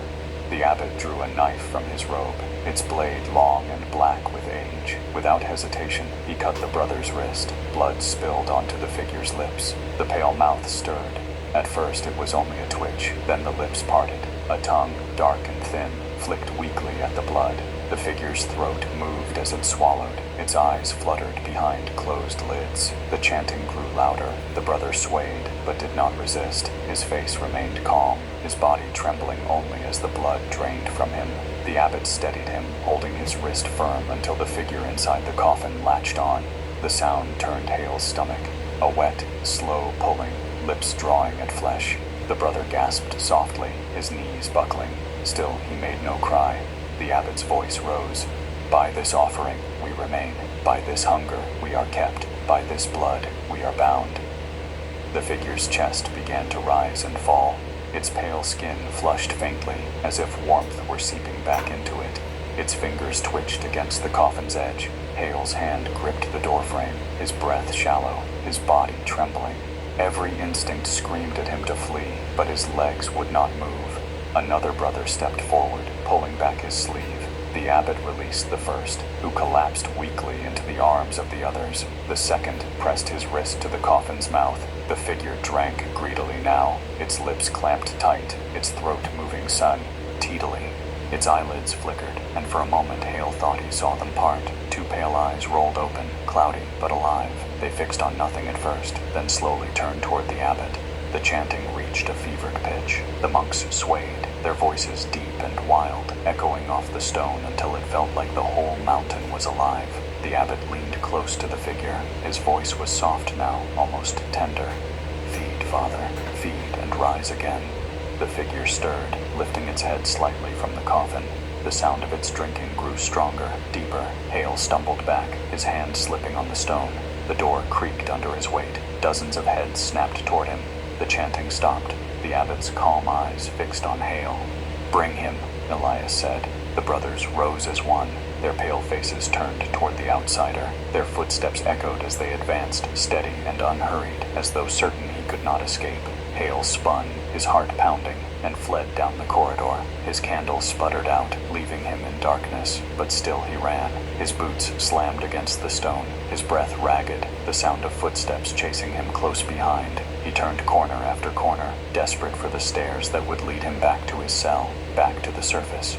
The abbot drew a knife from his robe, its blade long and black with age. Without hesitation, he cut the brother's wrist. Blood spilled onto the figure's lips. The pale mouth stirred. At first it was only a twitch, then the lips parted. A tongue, dark and thin, flicked weakly at the blood. The figure's throat moved as it swallowed. Its eyes fluttered behind closed lids. The chanting grew louder. The brother swayed, but did not resist. His face remained calm, his body trembling only as the blood drained from him. The abbot steadied him, holding his wrist firm until the figure inside the coffin latched on. The sound turned Hale's stomach. A wet, slow pulling, lips drawing at flesh. The brother gasped softly, his knees buckling. Still, he made no cry. The abbot's voice rose. "By this offering we remain. By this hunger we are kept. By this blood we are bound." The figure's chest began to rise and fall. Its pale skin flushed faintly, as if warmth were seeping back into it. Its fingers twitched against the coffin's edge. Hale's hand gripped the doorframe, his breath shallow, his body trembling. Every instinct screamed at him to flee, but his legs would not move. Another brother stepped forward, pulling back his sleeve. The abbot released the first, who collapsed weakly into the arms of the others. The second pressed his wrist to the coffin's mouth. The figure drank greedily now, its lips clamped tight, its throat moving teetily. Its eyelids flickered, and for a moment Hale thought he saw them part. Two pale eyes rolled open, cloudy but alive. They fixed on nothing at first, then slowly turned toward the abbot. The chanting reached a fevered pitch. The monks swayed, their voices deep and wild, echoing off the stone until it felt like the whole mountain was alive. The abbot leaned close to the figure. His voice was soft now, almost tender. "Feed, Father, feed and rise again." The figure stirred, lifting its head slightly from the coffin. The sound of its drinking grew stronger, deeper. Hale stumbled back, his hand slipping on the stone. The door creaked under his weight. Dozens of heads snapped toward him. The chanting stopped, the abbot's calm eyes fixed on Hale. "Bring him," Elias said. The brothers rose as one, their pale faces turned toward the outsider. Their footsteps echoed as they advanced, steady and unhurried, as though certain he could not escape. Hale spun, his heart pounding, and fled down the corridor. His candle sputtered out, leaving him in darkness, but still he ran. His boots slammed against the stone, his breath ragged, the sound of footsteps chasing him close behind. He turned corner after corner, desperate for the stairs that would lead him back to his cell, back to the surface.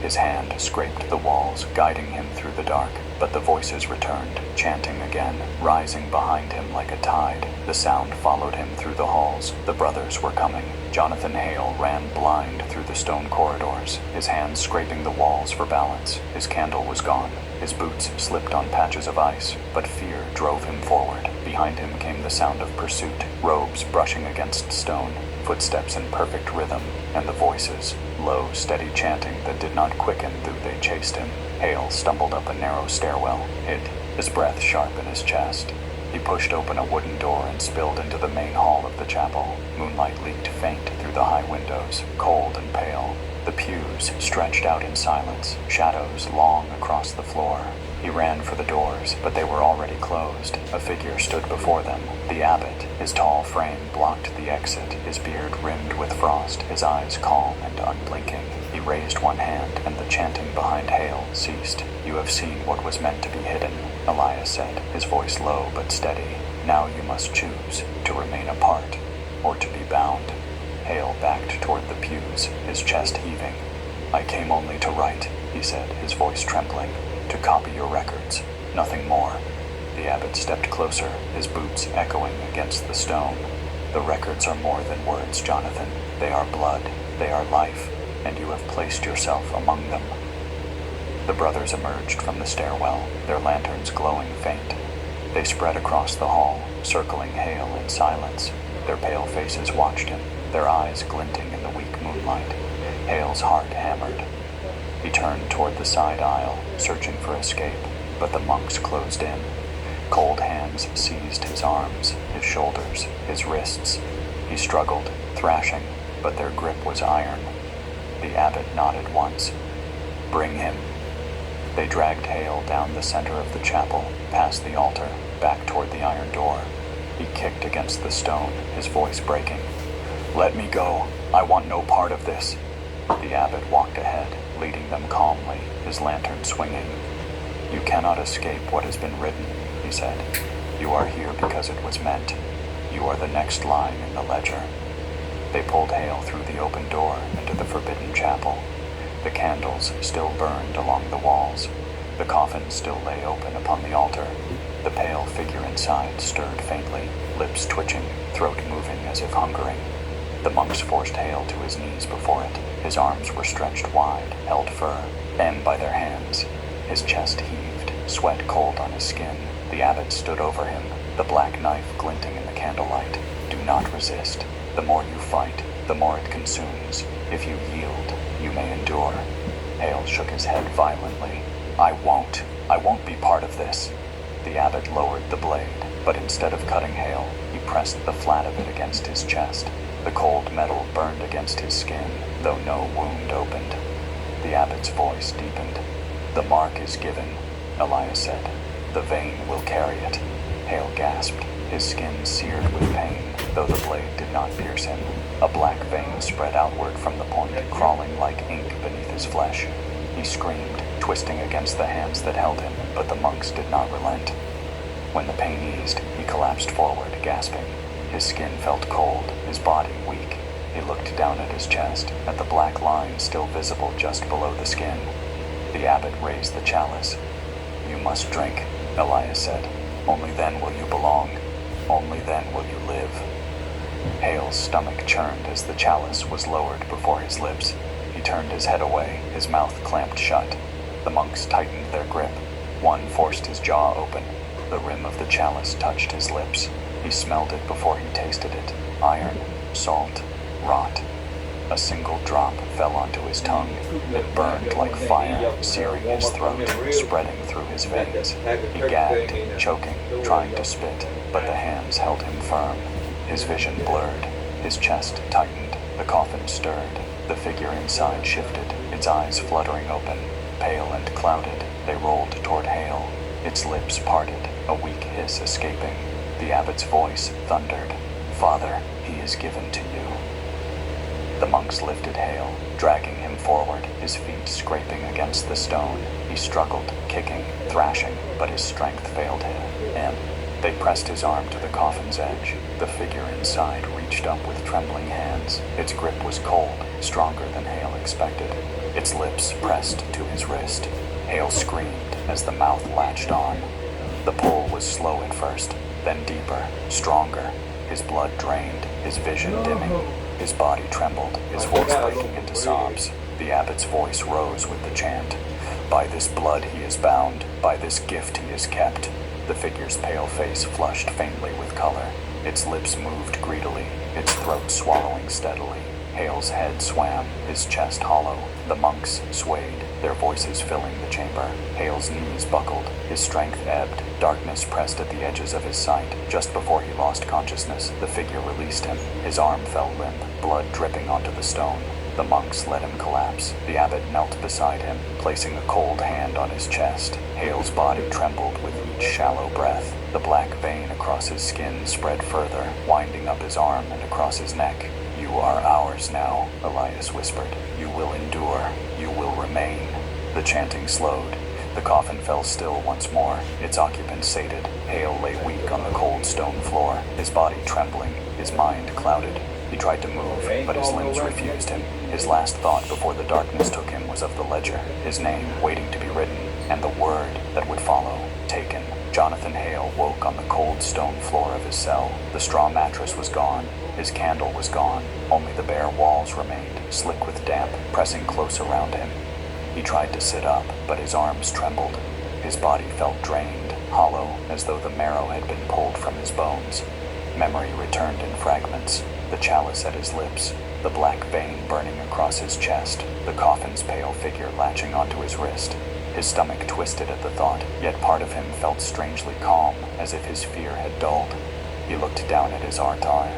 His hand scraped the walls, guiding him through the dark, but the voices returned, chanting again, rising behind him like a tide. The sound followed him through the halls. The brothers were coming. Jonathan Hale ran blind through the stone corridors, his hands scraping the walls for balance. His candle was gone. His boots slipped on patches of ice, but fear drove him forward. Behind him came the sound of pursuit, robes brushing against stone, footsteps in perfect rhythm, and the voices, low, steady chanting that did not quicken though they chased him. Hale stumbled up a narrow stairwell, his breath sharp in his chest. He pushed open a wooden door and spilled into the main hall of the chapel. Moonlight leaked faint through the high windows, cold and pale. The pews stretched out in silence, shadows long across the floor. He ran for the doors, but they were already closed. A figure stood before them. The abbot, his tall frame blocked the exit, his beard rimmed with frost, his eyes calm and unblinking. He raised one hand, and the chanting behind Hale ceased. "You have seen what was meant to be hidden," Elias said, his voice low but steady. "Now you must choose, to remain apart, or to be bound." Hale backed toward the pews, his chest heaving. "I came only to write," he said, his voice trembling. "To copy your records, nothing more." The abbot stepped closer, his boots echoing against the stone. "The records are more than words, Jonathan. They are blood, they are life, and you have placed yourself among them." The brothers emerged from the stairwell, their lanterns glowing faint. They spread across the hall, circling Hale in silence. Their pale faces watched him, their eyes glinting in the weak moonlight. Hale's heart hammered. He turned toward the side aisle, searching for escape, but the monks closed in. Cold hands seized his arms, his shoulders, his wrists. He struggled, thrashing, but their grip was iron. The abbot nodded once. "Bring him." They dragged Hale down the center of the chapel, past the altar, back toward the iron door. He kicked against the stone, his voice breaking. "Let me go. I want no part of this." The abbot walked ahead, leading them calmly, his lantern swinging. "You cannot escape what has been written," he said. "You are here because it was meant. You are the next line in the ledger." They pulled Hale through the open door into the forbidden chapel. The candles still burned along the walls. The coffin still lay open upon the altar. The pale figure inside stirred faintly, lips twitching, throat moving as if hungering. The monks forced Hale to his knees before it. His arms were stretched wide, held firm by their hands. His chest heaved, sweat cold on his skin. The abbot stood over him, the black knife glinting in the candlelight. "Do not resist. The more you fight, the more it consumes. If you yield, you may endure." Hale shook his head violently. I won't be part of this." The abbot lowered the blade, but instead of cutting Hale, he pressed the flat of it against his chest. The cold metal burned against his skin, though no wound opened. The abbot's voice deepened. "The mark is given," Elias said. "The vein will carry it." Hale gasped, his skin seared with pain, though the blade did not pierce him. A black vein spread outward from the point, crawling like ink beneath his flesh. He screamed, twisting against the hands that held him, but the monks did not relent. When the pain eased, he collapsed forward, gasping. His skin felt cold, his body weak. He looked down at his chest, at the black line still visible just below the skin. The abbot raised the chalice. "You must drink," Elias said. "Only then will you belong. Only then will you live." Hale's stomach churned as the chalice was lowered before his lips. He turned his head away, his mouth clamped shut. The monks tightened their grip. One forced his jaw open. The rim of the chalice touched his lips. He smelled it before he tasted it. Iron, salt, rot. A single drop fell onto his tongue. It burned like fire, searing his throat, spreading through his veins. He gagged, choking, trying to spit, but the hands held him firm. His vision blurred. His chest tightened. The coffin stirred. The figure inside shifted, its eyes fluttering open. Pale and clouded, they rolled toward Hale. Its lips parted, a weak hiss escaping. The abbot's voice thundered, "Father, he is given to you." The monks lifted Hale, dragging him forward, his feet scraping against the stone. He struggled, kicking, thrashing, but his strength failed him. They pressed his arm to the coffin's edge. The figure inside reached up with trembling hands. Its grip was cold, stronger than Hale expected. Its lips pressed to his wrist. Hale screamed as the mouth latched on. The pull was slow at first, then deeper, stronger. His blood drained, his vision dimming. His body trembled, his voice breaking into sobs. The abbot's voice rose with the chant. "By this blood he is bound, by this gift he is kept." The figure's pale face flushed faintly with color. Its lips moved greedily, its throat swallowing steadily. Hale's head swam, his chest hollow. The monks swayed, their voices filling the chamber. Hale's knees buckled, his strength ebbed. Darkness pressed at the edges of his sight. Just before he lost consciousness, the figure released him. His arm fell limp, blood dripping onto the stone. The monks let him collapse. The abbot knelt beside him, placing a cold hand on his chest. Hale's body trembled with each shallow breath. The black vein across his skin spread further, winding up his arm and across his neck. "You are ours now," Elias whispered. "You will endure. You will remain." The chanting slowed. The coffin fell still once more. Its occupant sated. Hale lay weak on the cold stone floor, his body trembling, his mind clouded. He tried to move, but his limbs refused him. His last thought before the darkness took him was of the ledger, his name waiting to be written, and the word that would follow, taken. Jonathan Hale woke on the cold stone floor of his cell. The straw mattress was gone. His candle was gone. Only the bare walls remained, slick with damp, pressing close around him. He tried to sit up, but his arms trembled. His body felt drained, hollow, as though the marrow had been pulled from his bones. Memory returned in fragments. The chalice at his lips, the black vein burning across his chest, the coffin's pale figure latching onto his wrist. His stomach twisted at the thought, yet part of him felt strangely calm, as if his fear had dulled. He looked down at his altar.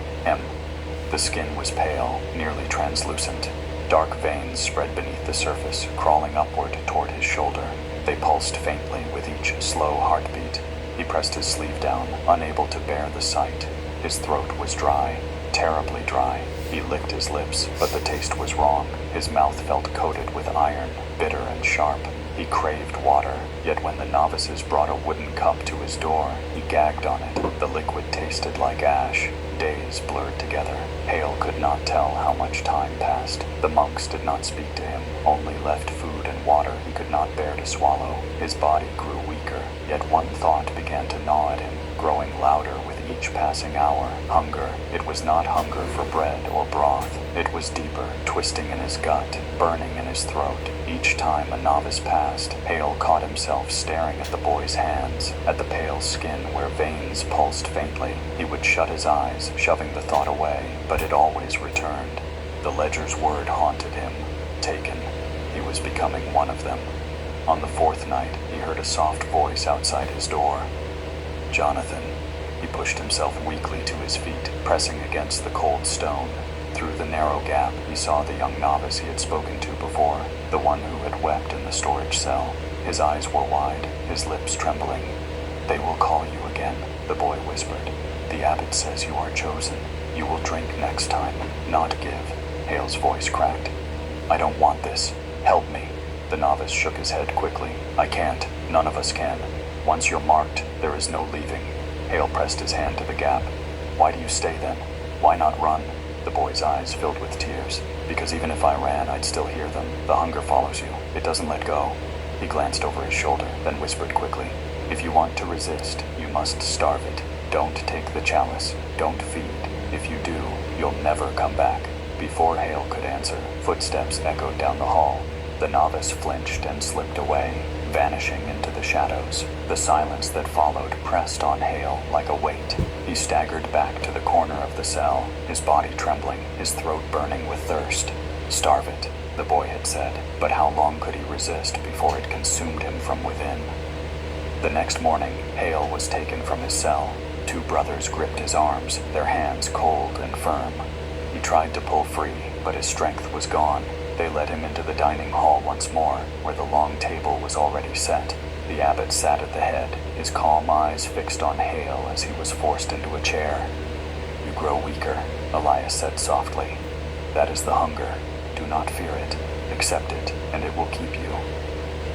The skin was pale, nearly translucent. Dark veins spread beneath the surface, crawling upward toward his shoulder. They pulsed faintly with each slow heartbeat. He pressed his sleeve down, unable to bear the sight. His throat was dry, terribly dry. He licked his lips, but the taste was wrong. His mouth felt coated with iron, bitter and sharp. He craved water, yet when the novices brought a wooden cup to his door, he gagged on it. The liquid tasted like ash. Days blurred together. Hale could not tell how much time passed. The monks did not speak to him, only left food and water he could not bear to swallow. His body grew weaker, yet one thought began to gnaw at him, growing louder with each passing hour. Hunger. It was not hunger for bread or broth. It was deeper, twisting in his gut, burning in his throat. Each time a novice passed, Hale caught himself staring at the boy's hands, at the pale skin where veins pulsed faintly. He would shut his eyes, shoving the thought away, but it always returned. The ledger's word haunted him. Taken. He was becoming one of them. On the fourth night, he heard a soft voice outside his door. "Jonathan." He pushed himself weakly to his feet, pressing against the cold stone. Through the narrow gap, he saw the young novice he had spoken to before, the one who had wept in the storage cell. His eyes were wide, his lips trembling. "They will call you again," the boy whispered. "The abbot says you are chosen. You will drink next time, not give." Hale's voice cracked. "I don't want this. Help me." The novice shook his head quickly. "I can't. None of us can. Once you're marked, there is no leaving." Hale pressed his hand to the gap. "Why do you stay then? Why not run?" The boy's eyes filled with tears. "Because even if I ran, I'd still hear them. The hunger follows you. It doesn't let go." He glanced over his shoulder, then whispered quickly, "If you want to resist, you must starve it. Don't take the chalice. Don't feed. If you do, you'll never come back." Before Hale could answer, footsteps echoed down the hall. The novice flinched and slipped away. vanishing into the shadows. The silence that followed pressed on Hale like a weight. He staggered back to the corner of the cell, his body trembling, his throat burning with thirst. "Starve it," the boy had said, but how long could he resist before it consumed him from within? The next morning, Hale was taken from his cell. Two brothers gripped his arms, their hands cold and firm. He tried to pull free, but his strength was gone. They led him into the dining hall once more, where the long table was already set. The abbot sat at the head, his calm eyes fixed on Hale as he was forced into a chair. "You grow weaker," Elias said softly. "That is the hunger. Do not fear it. Accept it, and it will keep you."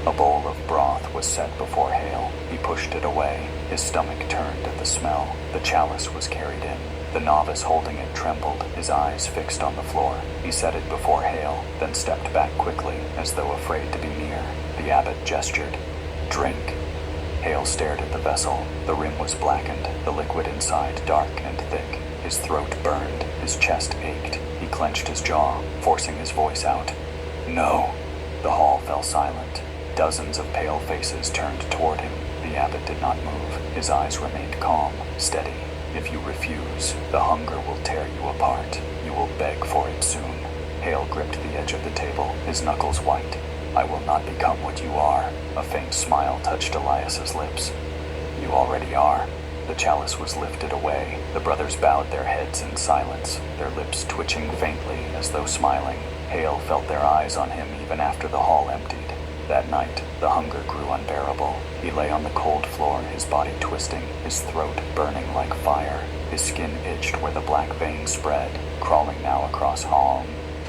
A bowl of broth was set before Hale. He pushed it away. His stomach turned at the smell. The chalice was carried in. The novice holding it trembled, his eyes fixed on the floor. He set it before Hale, then stepped back quickly, as though afraid to be near. The abbot gestured. "Drink." Hale stared at the vessel. The rim was blackened, the liquid inside dark and thick. His throat burned, his chest ached. He clenched his jaw, forcing his voice out. "No." The hall fell silent. Dozens of pale faces turned toward him. The abbot did not move. His eyes remained calm, steady. "If you refuse, the hunger will tear you apart. You will beg for it soon." Hale gripped the edge of the table, his knuckles white. "I will not become what you are." A faint smile touched Elias's lips. "You already are." The chalice was lifted away. The brothers bowed their heads in silence, their lips twitching faintly as though smiling. Hale felt their eyes on him even after the hall emptied. That night, the hunger grew unbearable. He lay on the cold floor, his body twisting, his throat burning like fire. His skin itched where the black vein spread, crawling now across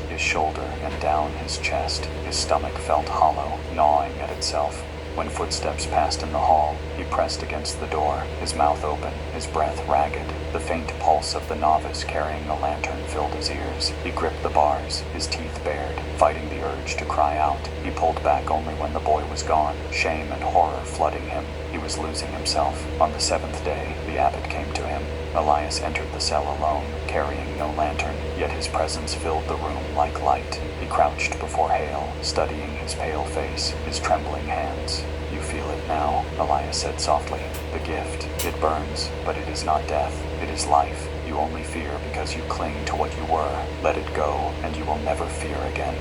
his shoulder and down his chest. His stomach felt hollow, gnawing at itself. When footsteps passed in the hall, he pressed against the door, his mouth open, his breath ragged. The faint pulse of the novice carrying the lantern filled his ears. He gripped the bars, his teeth bared, fighting the urge to cry out. He pulled back only when the boy was gone, shame and horror flooding him. He was losing himself. On the seventh day, the abbot came to him. Elias entered the cell alone, carrying no lantern, yet his presence filled the room like light. He crouched before Hale, studying his pale face, his trembling hands. "You feel it now," Elias said softly. "The gift. It burns, but it is not death. It is life. You only fear because you cling to what you were. Let it go, and you will never fear again."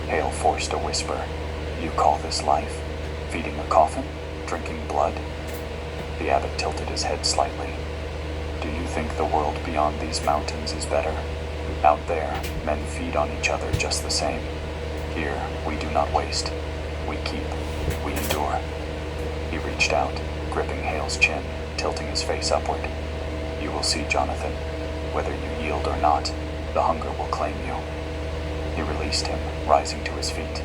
Hale forced a whisper. "You call this life? Feeding a coffin? Drinking blood?" The abbot tilted his head slightly. "Do you think the world beyond these mountains is better? Out there, men feed on each other just the same. Here, we do not waste. We keep. We endure." He reached out, gripping Hale's chin, tilting his face upward. "You will see, Jonathan. Whether you yield or not, the hunger will claim you." He released him, rising to his feet.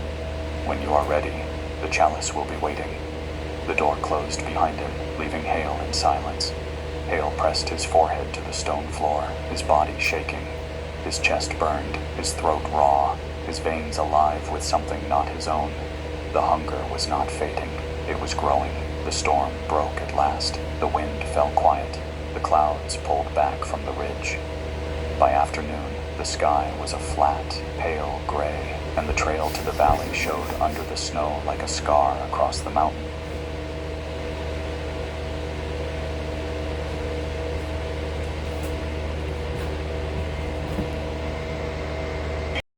"When you are ready, the chalice will be waiting." The door closed behind him, leaving Hale in silence. Hale pressed his forehead to the stone floor, his body shaking. His chest burned, his throat raw, his veins alive with something not his own. The hunger was not fading, it was growing. The storm broke at last. The wind fell quiet. The clouds pulled back from the ridge. By afternoon, the sky was a flat, pale gray, and the trail to the valley showed under the snow like a scar across the mountain.